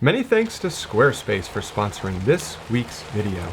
Many thanks to Squarespace for sponsoring this week's video.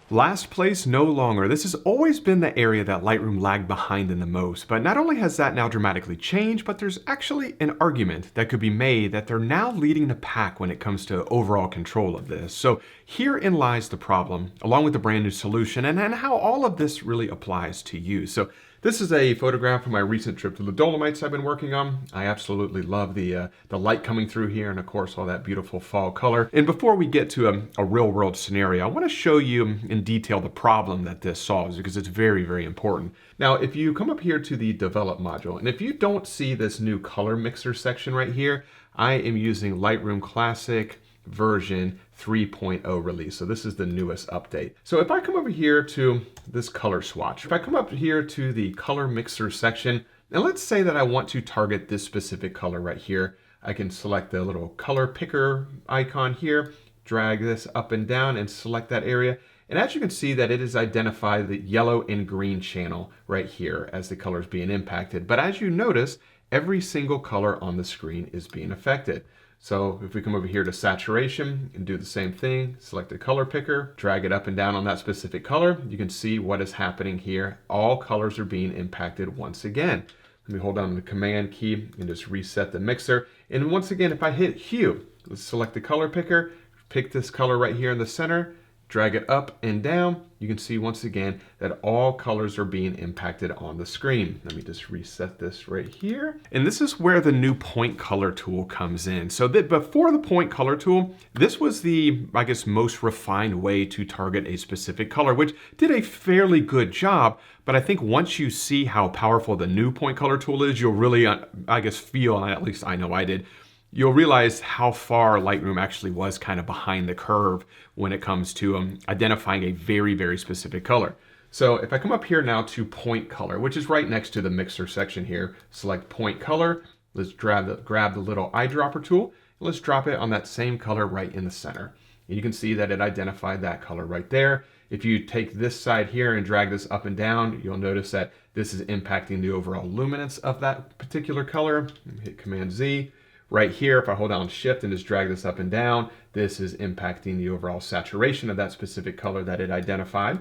Last place no longer. This has always been the area that Lightroom lagged behind in the most, but not only has that now dramatically changed, but there's actually an argument that could be made that they're now leading the pack when it comes to overall control of this. So herein lies the problem, along with the brand new solution, and how all of this really applies to you. So this is a photograph from my recent trip to the Dolomites I've been working on. I absolutely love the light coming through here, and of course all that beautiful fall color. And before we get to a real world scenario, I want to show you in detail the problem that this solves, because it's very, very important. Now, if you come up here to the Develop module, and if you don't see this new color mixer section right here, I am using Lightroom Classic version 3.0 release. So this is the newest update. So if I come over here to this color swatch, if I come up here to the color mixer section, and let's say that I want to target this specific color right here, I can select the little color picker icon here, drag this up and down and select that area. And as you can see that it has identified the yellow and green channel right here as the color is being impacted. But as you notice, every single color on the screen is being affected. So if we come over here to saturation and do the same thing, select the color picker, drag it up and down on that specific color, you can see what is happening here. All colors are being impacted once again. Let me hold down the command key and just reset the mixer. And once again, if I hit hue, let's select the color picker, pick this color right here in the center, drag it up and down, you can see once again that all colors are being impacted on the screen. Let me just reset this right here. And this is where the new point color tool comes in. So that before the point color tool, this was the, I guess, most refined way to target a specific color, which did a fairly good job. But I think once you see how powerful the new point color tool is, you'll really, I guess, feel, at least I know I did, you'll realize how far Lightroom actually was kind of behind the curve when it comes to identifying a very, very specific color. So if I come up here now to point color, which is right next to the mixer section here, select point color, let's grab the little eyedropper tool, and let's drop it on that same color right in the center. And you can see that it identified that color right there. If you take this side here and drag this up and down, you'll notice that this is impacting the overall luminance of that particular color. Hit Command Z. Right here, if I hold down Shift and just drag this up and down, this is impacting the overall saturation of that specific color that it identified.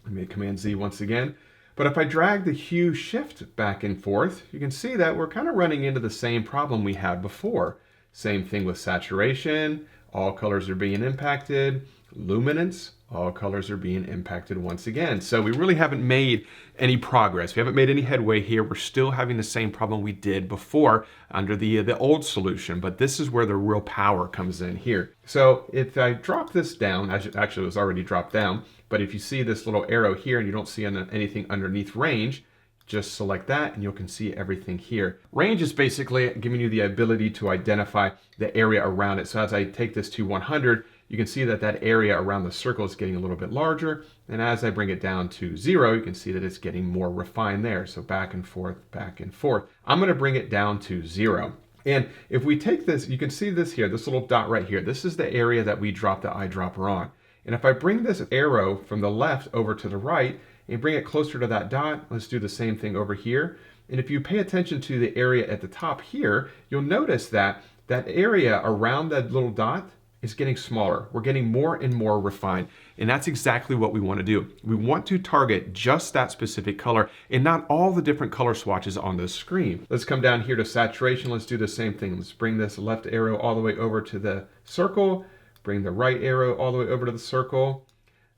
Let me hit Command Z once again. But if I drag the hue shift back and forth, you can see that we're kind of running into the same problem we had before. Same thing with saturation, all colors are being impacted. Luminance, all colors are being impacted once again. So we really haven't made any progress. We haven't made any headway here. We're still having the same problem we did before under the old solution, but this is where the real power comes in here. So if I drop this down, actually it was already dropped down, but if you see this little arrow here and you don't see anything underneath range, just select that and you can see everything here. Range is basically giving you the ability to identify the area around it. So as I take this to 100, you can see that that area around the circle is getting a little bit larger. And as I bring it down to 0, you can see that it's getting more refined there. So back and forth, back and forth. I'm going to bring it down to 0. And if we take this, you can see this here, this little dot right here. This is the area that we dropped the eyedropper on. And if I bring this arrow from the left over to the right and bring it closer to that dot, let's do the same thing over here. And if you pay attention to the area at the top here, you'll notice that that area around that little dot is getting smaller. We're getting more and more refined. And that's exactly what we want to do. We want to target just that specific color and not all the different color swatches on the screen. Let's come down here to saturation. Let's do the same thing. Let's bring this left arrow all the way over to the circle. Bring the right arrow all the way over to the circle.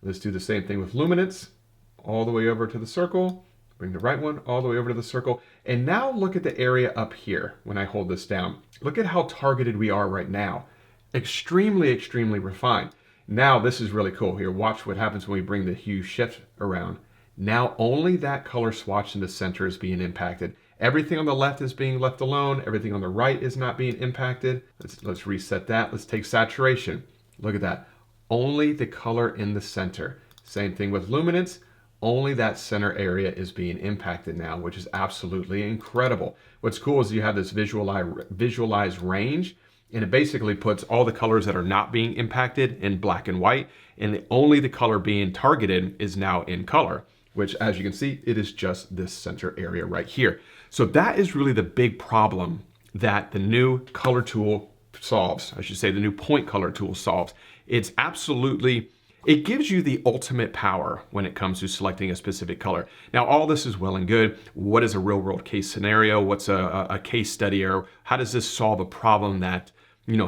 Let's do the same thing with luminance. All the way over to the circle. Bring the right one all the way over to the circle. And now look at the area up here when I hold this down. Look at how targeted we are right now. Extremely, extremely refined. Now this is really cool here. Watch what happens when we bring the hue shift around. Now only that color swatch in the center is being impacted. Everything on the left is being left alone. Everything on the right is not being impacted. Let's reset that. Let's take saturation. Look at that. Only the color in the center. Same thing with luminance. Only that center area is being impacted now, which is absolutely incredible. What's cool is you have this visualized range, and it basically puts all the colors that are not being impacted in black and white, and only the color being targeted is now in color, which, as you can see, it is just this center area right here. So that is really the big problem that the new color tool solves, I should say, the new point color tool solves. It's absolutely, it gives you the ultimate power when it comes to selecting a specific color. Now, all this is well and good. What is a real world case scenario? What's a case study, or how does this solve a problem that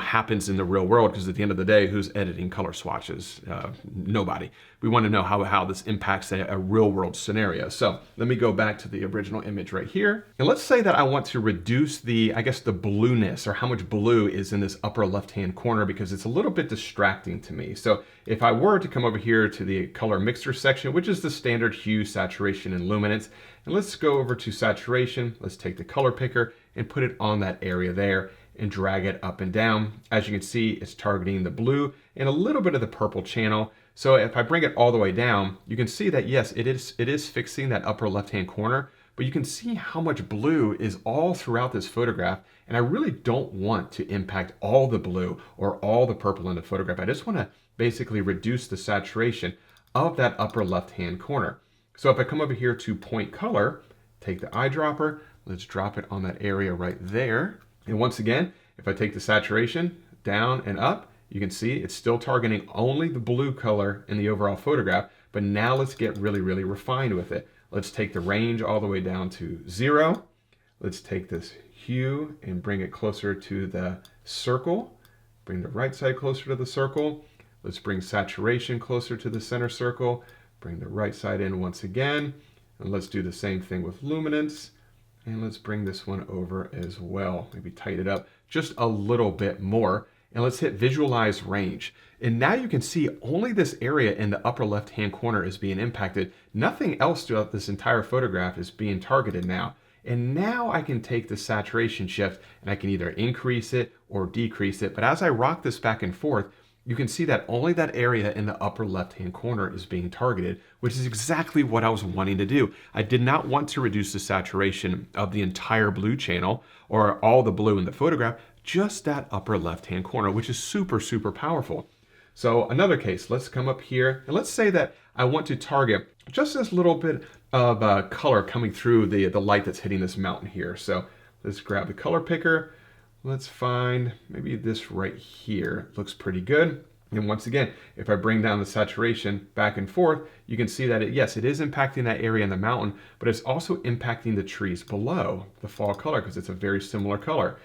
happens in the real world? Because at the end of the day, who's editing color swatches? Nobody. We want to know how this impacts a real world scenario. So let me go back to the original image right here. And let's say that I want to reduce the blueness, or how much blue is in this upper left-hand corner, because it's a little bit distracting to me. So if I were to come over here to the color mixture section, which is the standard hue, saturation, and luminance, and let's go over to saturation. Let's take the color picker and put it on that area there and drag it up and down. As you can see, it's targeting the blue and a little bit of the purple channel. So if I bring it all the way down, you can see that yes, it is fixing that upper left-hand corner, but you can see how much blue is all throughout this photograph. And I really don't want to impact all the blue or all the purple in the photograph. I just want to basically reduce the saturation of that upper left-hand corner. So if I come over here to point color, take the eyedropper, let's drop it on that area right there. And once again, if I take the saturation down and up, you can see it's still targeting only the blue color in the overall photograph. But now let's get really, really refined with it. Let's take the range all the way down to 0. Let's take this hue and bring it closer to the circle. Bring the right side closer to the circle. Let's bring saturation closer to the center circle. Bring the right side in once again. And let's do the same thing with luminance. And let's bring this one over as well. Maybe tighten it up just a little bit more. And let's hit visualize range. And now you can see only this area in the upper left-hand corner is being impacted. Nothing else throughout this entire photograph is being targeted now. And now I can take the saturation shift and I can either increase it or decrease it. But as I rock this back and forth, you can see that only that area in the upper left-hand corner is being targeted, which is exactly what I was wanting to do. I did not want to reduce the saturation of the entire blue channel or all the blue in the photograph, just that upper left-hand corner, which is super, super powerful. So another case, let's come up here and let's say that I want to target just this little bit of color coming through the light that's hitting this mountain here. So let's grab the color picker. Let's find maybe this right here. It looks pretty good. And once again, if I bring down the saturation back and forth, you can see that yes, it is impacting that area in the mountain, but it's also impacting the trees below the fall color because it's a very similar color.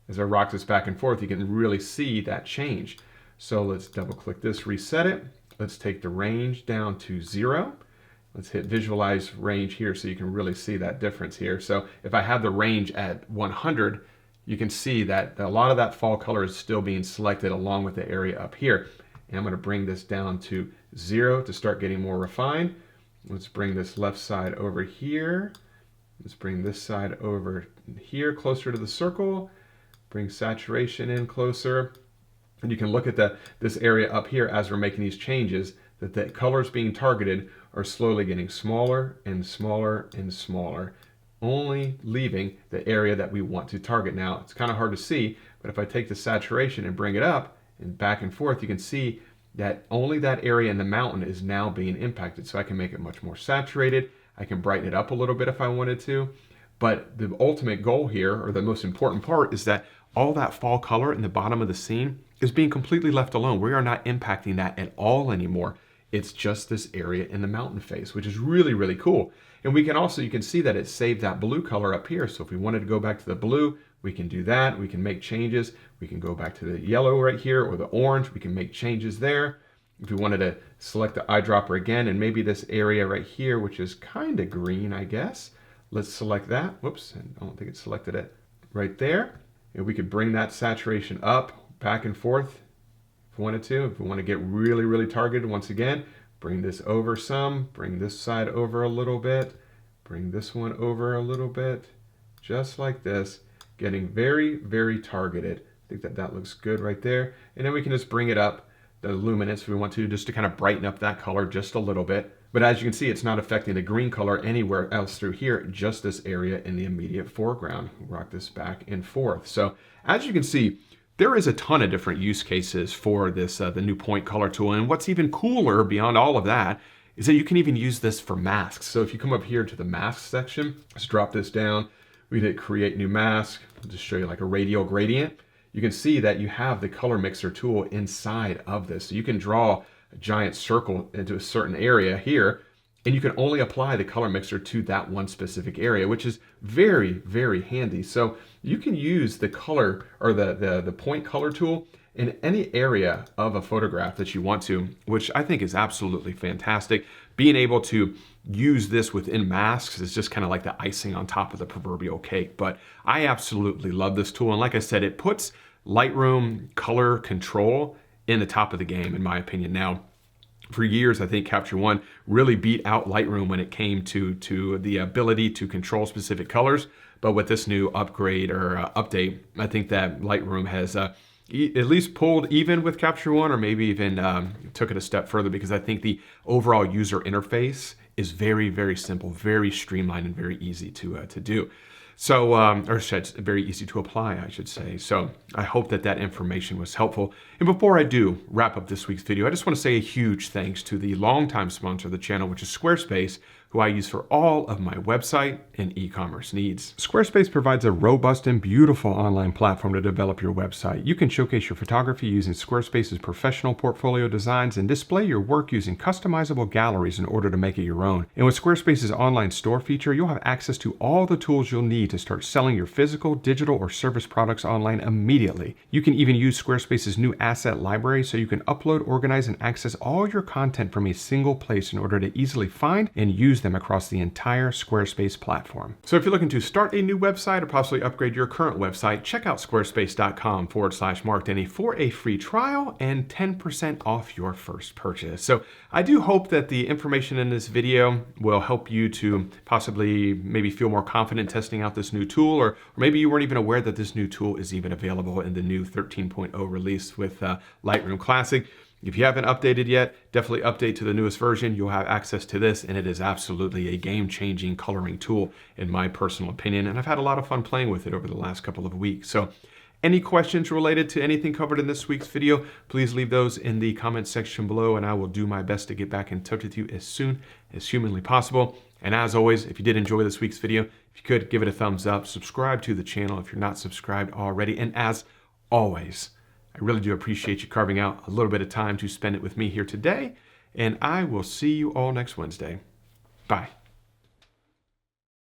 As I rock this back and forth, you can really see that change. So let's double click this, reset it. Let's take the range down to 0. Let's hit visualize range here so you can really see that difference here. So if I have the range at 100, you can see that a lot of that fall color is still being selected along with the area up here. And I'm going to bring this down to 0 to start getting more refined. Let's bring this left side over here. Let's bring this side over here closer to the circle. Bring saturation in closer. And you can look at this area up here as we're making these changes, that the colors being targeted are slowly getting smaller and smaller and smaller, only leaving the area that we want to target. Now, it's kind of hard to see, but if I take the saturation and bring it up and back and forth, you can see that only that area in the mountain is now being impacted. So I can make it much more saturated. I can brighten it up a little bit if I wanted to. But the ultimate goal here, or the most important part, is that all that fall color in the bottom of the scene is being completely left alone. We are not impacting that at all anymore. It's just this area in the mountain face, which is really, really cool. And we can also, you can see that it saved that blue color up here. So if we wanted to go back to the blue, we can do that. We can make changes. We can go back to the yellow right here or the orange. We can make changes there. If we wanted to select the eyedropper again, and maybe this area right here, which is kind of green, I guess. Let's select that. Whoops, I don't think it selected it right there. And we could bring that saturation up, back and forth if we wanted to. If we want to get really, really targeted, once again, bring this over some, bring this side over a little bit, bring this one over a little bit, just like this, getting very, very targeted. I think that looks good right there. And then we can just bring it up, the luminance if we want to, just to kind of brighten up that color just a little bit. But as you can see, it's not affecting the green color anywhere else through here, just this area in the immediate foreground. Rock this back and forth. So as you can see, there is a ton of different use cases for this, the new point color tool. And what's even cooler beyond all of that is that you can even use this for masks. So if you come up here to the mask section, let's drop this down. We hit create new mask. I'll just show you like a radial gradient. you can see that you have the color mixer tool inside of this. So you can draw a giant circle into a certain area here, and you can only apply the color mixer to that one specific area, which is very, very handy. So you can use the color or the point color tool in any area of a photograph that you want to, which I think is absolutely fantastic. Being able to use this within masks is just kind of like the icing on top of the proverbial cake. But I absolutely love this tool. And like I said, it puts Lightroom color control in the top of the game, in my opinion. Now, for years, I think Capture One really beat out Lightroom when it came to the ability to control specific colors. But with this new upgrade or update, I think that Lightroom has at least pulled even with Capture One, or maybe even took it a step further, because I think the overall user interface is very, very simple, very streamlined, and very easy to do. So, or very easy to apply, I should say. So I hope that that information was helpful. And before I do wrap up this week's video, I just want to say a huge thanks to the longtime sponsor of the channel, which is Squarespace, who I use for all of my website and e-commerce needs. Squarespace provides a robust and beautiful online platform to develop your website. You can showcase your photography using Squarespace's professional portfolio designs and display your work using customizable galleries in order to make it your own. And with Squarespace's online store feature, you'll have access to all the tools you'll need to start selling your physical, digital, or service products online immediately. You can even use Squarespace's new asset library so you can upload, organize, and access all your content from a single place in order to easily find and use them across the entire Squarespace platform. So if you're looking to start a new website or possibly upgrade your current website, check out squarespace.com/Mark Denney for a free trial and 10% off your first purchase. So I do hope that the information in this video will help you to possibly maybe feel more confident testing out this new tool, or maybe you weren't even aware that this new tool is even available in the new 13.0 release with Lightroom Classic. If you haven't updated yet, definitely update to the newest version. You'll have access to this, and it is absolutely a game-changing coloring tool in my personal opinion, and I've had a lot of fun playing with it over the last couple of weeks. So any questions related to anything covered in this week's video, please leave those in the comment section below, and I will do my best to get back in touch with you as soon as humanly possible. And as always, if you did enjoy this week's video, if you could give it a thumbs up, subscribe to the channel if you're not subscribed already, and as always, I really do appreciate you carving out a little bit of time to spend it with me here today, and I will see you all next Wednesday. Bye.